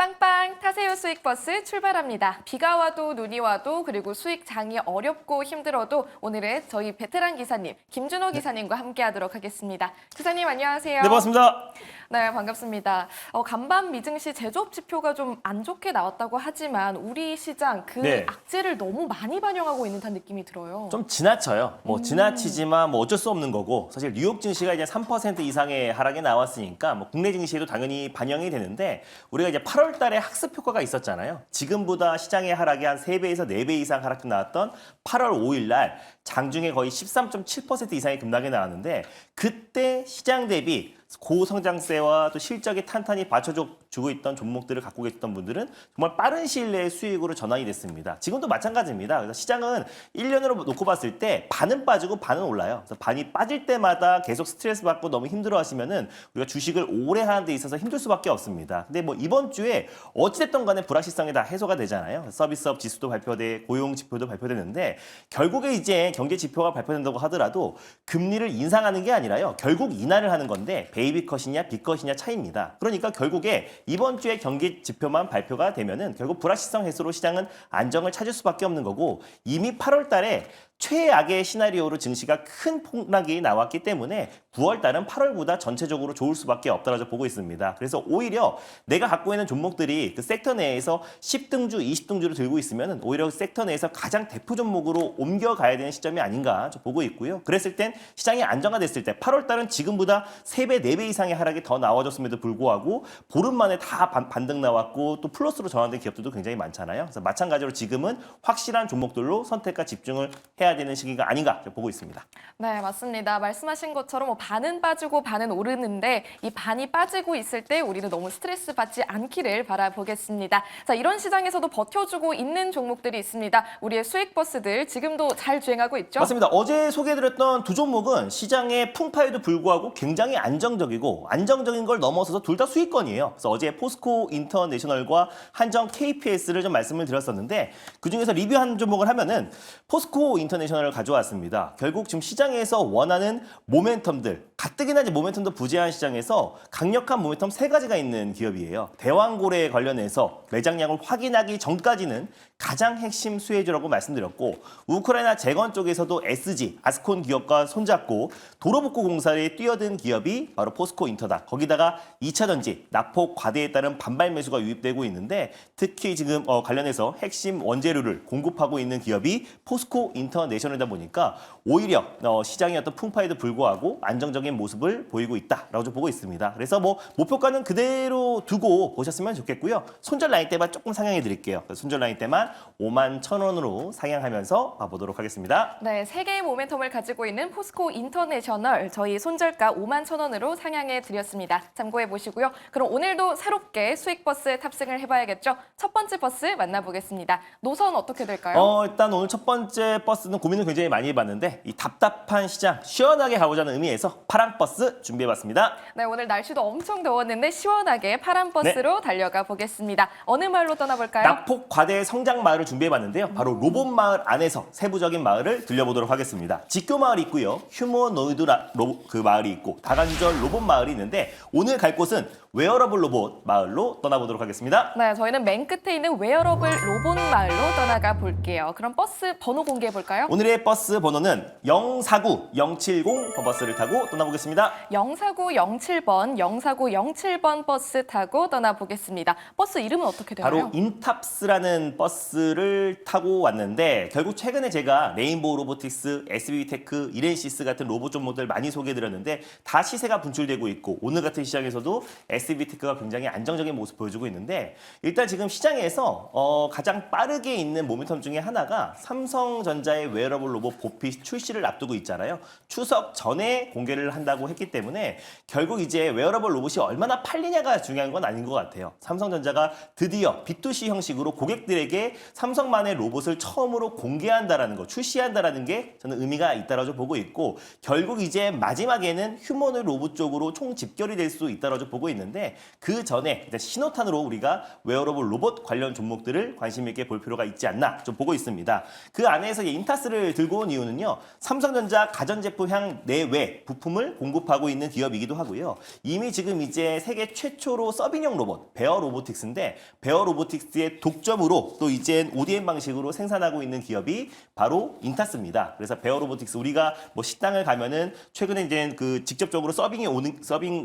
빵빵 타세요 수익버스 출발합니다. 비가 와도 눈이 와도 그리고 수익 장이 어렵고 힘들어도 오늘은 저희 베테랑 기사님 김준호 기사님과 함께하도록 하겠습니다. 기사님 안녕하세요. 네, 반갑습니다. 네, 반갑습니다. 간밤 미증시 제조업 지표가 좀 안 좋게 나왔다고 하지만 우리 시장 그 네. 악재를 너무 많이 반영하고 있는 듯한 느낌이 들어요. 좀 지나쳐요. 지나치지만 어쩔 수 없는 거고 사실 뉴욕 증시가 이제 3% 이상의 하락이 나왔으니까 국내 증시에도 당연히 반영이 되는데 우리가 이제 8월 달에 학습 효과가 있었잖아요. 지금보다 시장의 하락이 한 3배에서 4배 이상 하락 나왔던 8월 5일 날 장중에 거의 13.7% 이상의 급락이 나왔는데 그때 시장 대비 고성장세와 또 실적이 탄탄히 받쳐주고 있던 종목들을 갖고 계셨던 분들은 정말 빠른 시일 내에 수익으로 전환이 됐습니다. 지금도 마찬가지입니다. 그래서 시장은 1년으로 놓고 봤을 때 반은 빠지고 반은 올라요. 그래서 반이 빠질 때마다 계속 스트레스 받고 너무 힘들어 하시면은 우리가 주식을 오래 하는 데 있어서 힘들 수밖에 없습니다. 근데 이번 주에 어찌됐든 간에 불확실성이 다 해소가 되잖아요. 서비스업 지수도 발표돼 고용 지표도 발표되는데 결국에 이제 경제 지표가 발표된다고 하더라도 금리를 인상하는 게 아니라요. 결국 인하를 하는 건데 베이비 컷이냐 빅컷이냐 차이입니다. 그러니까 결국에 이번 주에 경기 지표만 발표가 되면은 결국 불확실성 해소로 시장은 안정을 찾을 수밖에 없는 거고 이미 8월 달에 최악의 시나리오로 증시가 큰 폭락이 나왔기 때문에 9월 달은 8월보다 전체적으로 좋을 수밖에 없다라고 보고 있습니다. 그래서 오히려 내가 갖고 있는 종목들이 그 섹터 내에서 10등주, 20등주를 들고 있으면 오히려 섹터 내에서 가장 대표 종목으로 옮겨가야 되는 시점이 아닌가 보고 있고요. 그랬을 땐 시장이 안정화됐을 때 8월 달은 지금보다 3배, 4배 이상의 하락이 더 나와줬음에도 불구하고 보름 만에 다 반등 나왔고 또 플러스로 전환된 기업들도 굉장히 많잖아요. 그래서 마찬가지로 지금은 확실한 종목들로 선택과 집중을 해야 되는 시기가 아닌가 보고 있습니다. 네, 맞습니다. 말씀하신 것처럼 반은 빠지고 반은 오르는데 이 반이 빠지고 있을 때 우리는 너무 스트레스 받지 않기를 바라보겠습니다. 자, 이런 시장에서도 버텨주고 있는 종목들이 있습니다. 우리의 수익 버스들 지금도 잘 주행하고 있죠? 맞습니다. 어제 소개해드렸던 두 종목은 시장의 풍파에도 불구하고 굉장히 안정적인 걸 넘어서서 둘 다 수익권이에요. 그래서 어제 포스코 인터내셔널과 한정 KPS를 좀 말씀을 드렸었는데 그중에서 리뷰한 종목을 하면은 포스코 인터내셔널을 가져왔습니다. 결국 지금 시장에서 원하는 모멘텀들, 가뜩이나 이제 모멘텀도 부재한 시장에서 강력한 모멘텀 3가지가 있는 기업이에요. 대왕고래에 관련해서 매장량을 확인하기 전까지는 가장 핵심 수혜주라고 말씀드렸고 우크라이나 재건 쪽에서도 SG, 아스콘 기업과 손잡고 도로복구 공사에 뛰어든 기업이 바로 포스코 인터다. 거기다가 2차전지, 낙폭 과대에 따른 반발 매수가 유입되고 있는데 특히 지금 관련해서 핵심 원재료를 공급하고 있는 기업이 포스코 인터내셔널이다 보니까 오히려 시장의 어떤 풍파에도 불구하고 안정적인 모습을 보이고 있다라고 좀 보고 있습니다. 그래서 목표가는 그대로 두고 보셨으면 좋겠고요. 손절 라인 때만 조금 상향해 드릴게요. 손절 라인 때만 51,000원으로 상향하면서 봐보도록 하겠습니다. 네, 3개의 모멘텀을 가지고 있는 포스코 인터내셔널 저희 손절가 51,000원으로 상향해 드렸습니다. 참고해 보시고요. 그럼 오늘도 새롭게 수익 버스에 탑승을 해봐야겠죠? 첫 번째 버스 만나보겠습니다. 노선 어떻게 될까요? 일단 오늘 첫 번째 버스는 고민을 굉장히 많이 해봤는데 이 답답한 시장 시원하게 가보자는 의미에서 파랑 버스 준비해봤습니다. 네, 오늘 날씨도 엄청 더웠는데 시원하게 파란 버스로 달려가 보겠습니다. 어느 마을로 떠나볼까요? 낙폭 과대 성장 마을을 준비해봤는데요. 바로 로봇 마을 안에서 세부적인 마을을 들려보도록 하겠습니다. 직교 마을이 있고요. 휴머노이드 그 마을이 있고 다관절 로봇 마을이 있는데 오늘 갈 곳은 웨어러블 로봇 마을로 떠나보도록 하겠습니다. 네, 저희는 맨 끝에 있는 웨어러블 로봇 마을로 떠나가 볼게요. 그럼 버스 번호 공개해 볼까요? 오늘의 버스 번호는 049070 버스를 타고 떠나보겠습니다. 04907번, 04907번 버스 타고 떠나보겠습니다. 버스 이름은 어떻게 되나요? 바로 인탑스라는 버스를 타고 왔는데 결국 최근에 제가 레인보우 로보틱스, SBTech, 이렌시스 같은 로봇 종목들 많이 소개해드렸는데 다 시세가 분출되고 있고 오늘 같은 시장에서도 SBTech가 굉장히 안정적인 모습 보여주고 있는데 일단 지금 시장에서 가장 빠르게 있는 모멘텀 중에 하나가 삼성전자의 웨어러블 로봇 보핏 출시를 앞두고 있잖아요. 추석 전에 공개를 한다고 했기 때문에 결국 이제 웨어러블 로봇이 얼마나 팔리냐가 중요한 건 아닌 것 같아요. 삼성전자가 드디어 B2C 형식으로 고객들에게 삼성만의 로봇을 처음으로 공개한다라는 거, 출시한다라는 게 저는 의미가 있다라고 보고 있고 결국 이제 마지막에는 휴머노 로봇 쪽으로 총 집결이 될 수 있다라고 보고 있는데 되는데 그 전에 일단 신호탄으로 우리가 웨어러블 로봇 관련 종목들을 관심 있게 볼 필요가 있지 않나 좀 보고 있습니다. 그 안에서 인타스를 들고 온 이유는요. 삼성전자 가전제품 향 내외 부품을 공급하고 있는 기업이기도 하고요. 이미 지금 이제 세계 최초로 서빙형 로봇 베어 로보틱스인데 베어 로보틱스의 독점으로 또 이제 ODM 방식으로 생산하고 있는 기업이 바로 인타스입니다. 그래서 베어 로보틱스 우리가 뭐 식당을 가면은 최근에 이제 그 직접적으로 서빙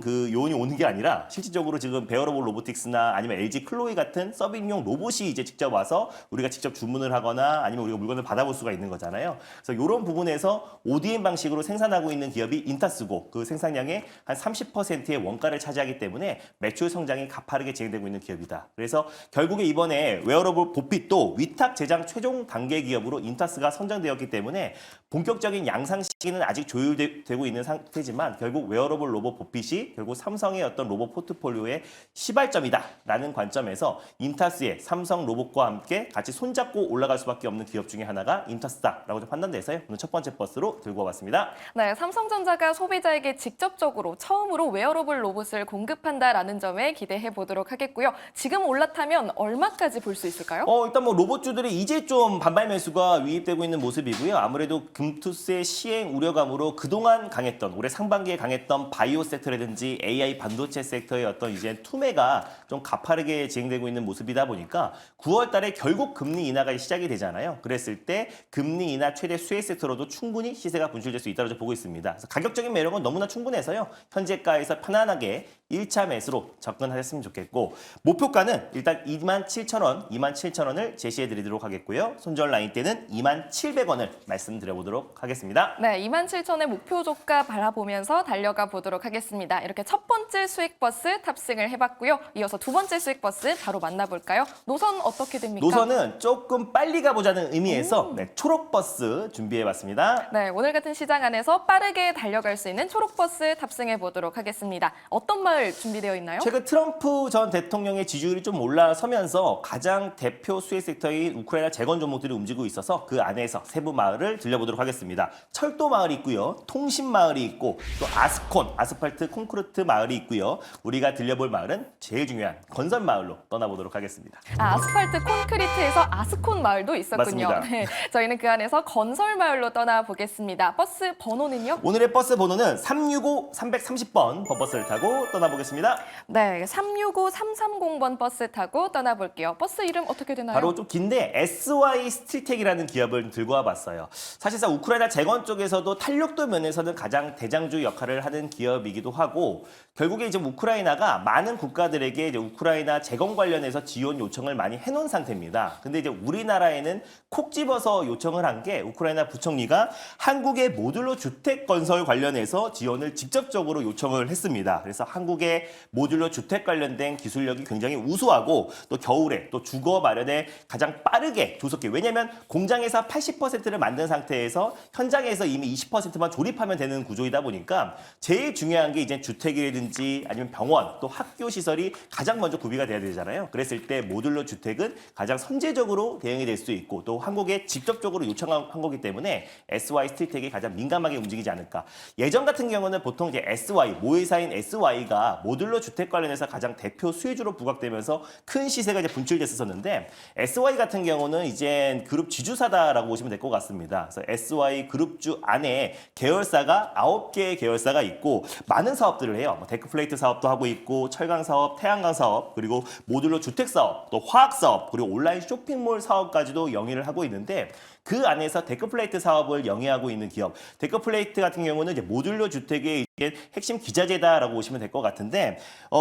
그 요원이 오는 게 아니라 실질적으로 지금 베어 로보틱스나 아니면 LG 클로이 같은 서빙용 로봇이 이제 직접 와서 우리가 직접 주문을 하거나 아니면 우리가 물건을 받아볼 수가 있는 거잖아요. 그래서 이런 부분에서 ODM 방식으로 생산하고 있는 기업이 인타스고 그 생산량의 한 30%의 원가를 차지하기 때문에 매출 성장이 가파르게 진행되고 있는 기업이다. 그래서 결국에 이번에 웨어러블 보핏도 위탁 제작 최종 단계 기업으로 인타스가 선정되었기 때문에 본격적인 양상 시기는 아직 조율되고 있는 상태지만 결국 웨어러블 로봇 보핏이 결국 삼성의 어떤 로봇 포트폴리오의 시발점이다라는 관점에서 인타스의 삼성 로봇과 함께 같이 손잡고 올라갈 수밖에 없는 기업 중에 하나가 인타스다라고 좀 판단돼서요. 오늘 첫 번째 버스로 들고 와봤습니다. 네, 삼성전자가 소비자에게 직접적으로 처음으로 웨어러블 로봇을 공급한다라는 점에 기대해 보도록 하겠고요. 지금 올라타면 얼마까지 볼 수 있을까요? 일단 뭐 로봇주들이 이제 좀 반발 매수가 유입되고 있는 모습이고요. 아무래도 금투스의 시행 우려감으로 그동안 강했던 올해 상반기에 강했던 바이오 섹터라든지 AI 반도체 섹터의 어떤 이제 투매가 좀 가파르게 진행되고 있는 모습이다 보니까 9월 달에 결국 금리 인하가 시작이 되잖아요. 그랬을 때 금리 인하 최대 수혜 섹터로도 충분히 시세가 분출될 수 있다고 보고 있습니다. 그래서 가격적인 매력은 너무나 충분해서요. 현재가에서 편안하게 1차 매수로 접근하셨으면 좋겠고 목표가는 일단 27,000원, 27,000원을 제시해 드리도록 하겠고요. 손절 라인 때는 27,000원을 말씀드려보도록 하겠습니다. 네, 27,000의 목표 조가 바라보면서 달려가 보도록 하겠습니다. 이렇게 첫 번째 수익 버스 탑승을 해봤고요. 이어서 두 번째 수익 버스 바로 만나볼까요? 노선 어떻게 됩니까? 노선은 조금 빨리 가보자는 의미에서 초록 버스 준비해봤습니다. 네, 오늘 같은 시장 안에서 빠르게 달려갈 수 있는 초록 버스 탑승해 보도록 하겠습니다. 어떤 마을 준비되어 있나요? 최근 트럼프 전 대통령의 지지율이 좀 올라서면서 가장 대표 수혜 섹터인 우크라이나 재건 종목들이 움직이고 있어서 그 안에서 세부 마을을 들려보도록 하겠습니다. 철도 마을이 있고요. 통신 마을이 있고 또 아스콘, 아스팔트 콘크리트 마을이 있고요. 우리가 들려볼 마을은 제일 중요한 건설 마을로 떠나보도록 하겠습니다. 아스팔트 콘크리트에서 아스콘 마을도 있었군요. 맞습니다. 네, 저희는 그 안에서 건설 마을로 떠나보겠습니다. 버스 번호는요? 오늘의 버스 번호는 365-330번 버스를 타고 떠나보겠습니다. 네, 365-330번 버스 타고 떠나볼게요. 버스 이름 어떻게 되나요? 바로 좀 긴데 SY 스틸텍이라는 기업을 들고 와봤어요. 사실상 우크라이나 재건 쪽에서도 탄력도 면에서는 가장 대장주 역할을 하는 기업이기도 하고 결국에 이제 우크라이나가 많은 국가들에게 이제 우크라이나 재건 관련해서 지원 요청을 많이 해놓은 상태입니다. 근데 이제 우리나라에는 콕 집어서 요청을 한 게 우크라이나 부총리가 한국의 모듈러 주택 건설 관련해서 지원을 직접적으로 요청을 했습니다. 그래서 한국의 모듈러 주택 관련된 기술력이 굉장히 우수하고 또 겨울에 또 주거 마련에 가장 빠르게 조속해. 왜냐하면 공장에서 80%를 만든 상태에서 현장에서 이미 20%만 조립하면 되는 구조이다 보니까 제일 중요한 게 이제 주택이라든지 아니면 병원 또 학교 시설이 가장 먼저 구비가 돼야 되잖아요. 그랬을 때 모듈러 주택은 가장 선제적으로 대응이 될 수 있고 또 한국에 직접적으로 요청한 거기 때문에 SY 스틸텍이 가장 민감하게 움직이지 않을까. 예전 같은 경우는 보통 이제 SY 모회사인 SY가 모듈러 주택 관련해서 가장 대표 수혜주로 부각되면서 큰 시세가 이제 분출됐었는데 SY 같은 경우는 이제 그룹 지주사다라고 보시면 될 것 같습니다. 그래서 SY 그룹주 안에 계열사가 9개의 계열사가 있고 많은 사업들을 해요. 뭐 데크플레이트 사업도 하고 있고 철강 사업, 태양광 사업, 그리고 모듈러 주택 사업, 또 화학 사업, 그리고 온라인 쇼핑몰 사업까지도 영위를 하고 있는데 그 안에서 데크플레이트 사업을 영위하고 있는 기업. 데크플레이트 같은 경우는 이제 모듈러 주택의 이제 핵심 기자재다라고 보시면 될 것 같은데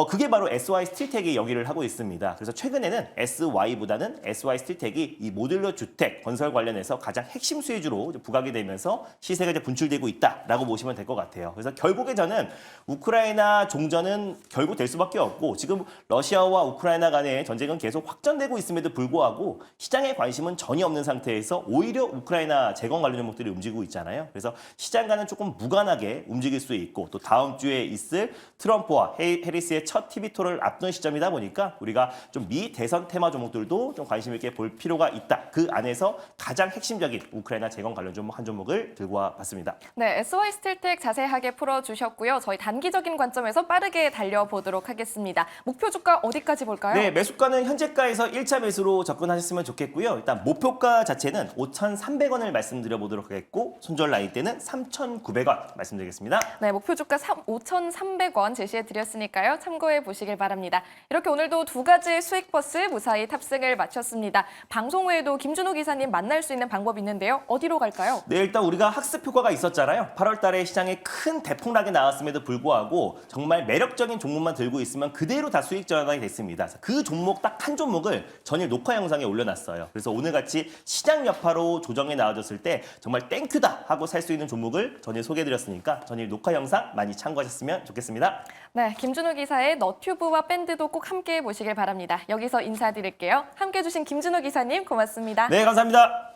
그게 바로 SY 스틸텍이 영위를 하고 있습니다. 그래서 최근에는 SY보다는 SY 스틸텍이 이 모듈러 주택 건설 관련해서 가장 핵심 수혜주로 부각이 되면서 시세가 이제 분출되고 있다라고 보시면 될 것 같아요. 그래서 결국에 저는 우크라이나 종전은 결국 될 수밖에 없고 지금 러시아와 우크라이나 간의 전쟁은 계속 확전되고 있음에도 불구하고 시장에 관심은 전혀 없는 상태에서 오히려 우크라이나 재건 관련 종목들이 움직이고 있잖아요. 그래서 시장과는 조금 무관하게 움직일 수 있고 그리고 또 다음 주에 있을 트럼프와 해리스의 첫 TV 토론을 앞둔 시점이다 보니까 우리가 좀 미 대선 테마 종목들도 좀 관심 있게 볼 필요가 있다. 그 안에서 가장 핵심적인 우크라이나 재건 관련 종목 한 종목을 들고 와봤습니다. 네, SY 스틸텍 자세하게 풀어주셨고요. 저희 단기적인 관점에서 빠르게 달려보도록 하겠습니다. 목표 주가 어디까지 볼까요? 네, 매수가는 현재가에서 1차 매수로 접근하셨으면 좋겠고요. 일단 목표가 자체는 5,300원을 말씀드려 보도록 하겠고 손절 라인 때는 3,900원 말씀드리겠습니다. 네, 목표 주가 5,300원 제시해 드렸으니까요. 참고해 보시길 바랍니다. 이렇게 오늘도 두 가지의 수익 버스 무사히 탑승을 마쳤습니다. 방송 후에도 김준호 기사님 만날 수 있는 방법이 있는데요. 어디로 갈까요? 네, 일단 우리가 학습 효과가 있었잖아요. 8월 달에 시장에 큰 대폭락이 나왔음에도 불구하고 정말 매력적인 종목만 들고 있으면 그대로 다 수익 전환이 됐습니다. 그 종목 딱 한 종목을 전일 녹화 영상에 올려놨어요. 그래서 오늘같이 시장 여파로 조정이 나와줬을 때 정말 땡큐다 하고 살 수 있는 종목을 전일 소개해드렸으니까 전일 녹화 영상 많이 참고하셨으면 좋겠습니다. 네, 김준호 기사의 너튜브와 밴드도 꼭 함께 보시길 바랍니다. 여기서 인사드릴게요. 함께 해주신 김준호 기사님 고맙습니다. 네, 감사합니다.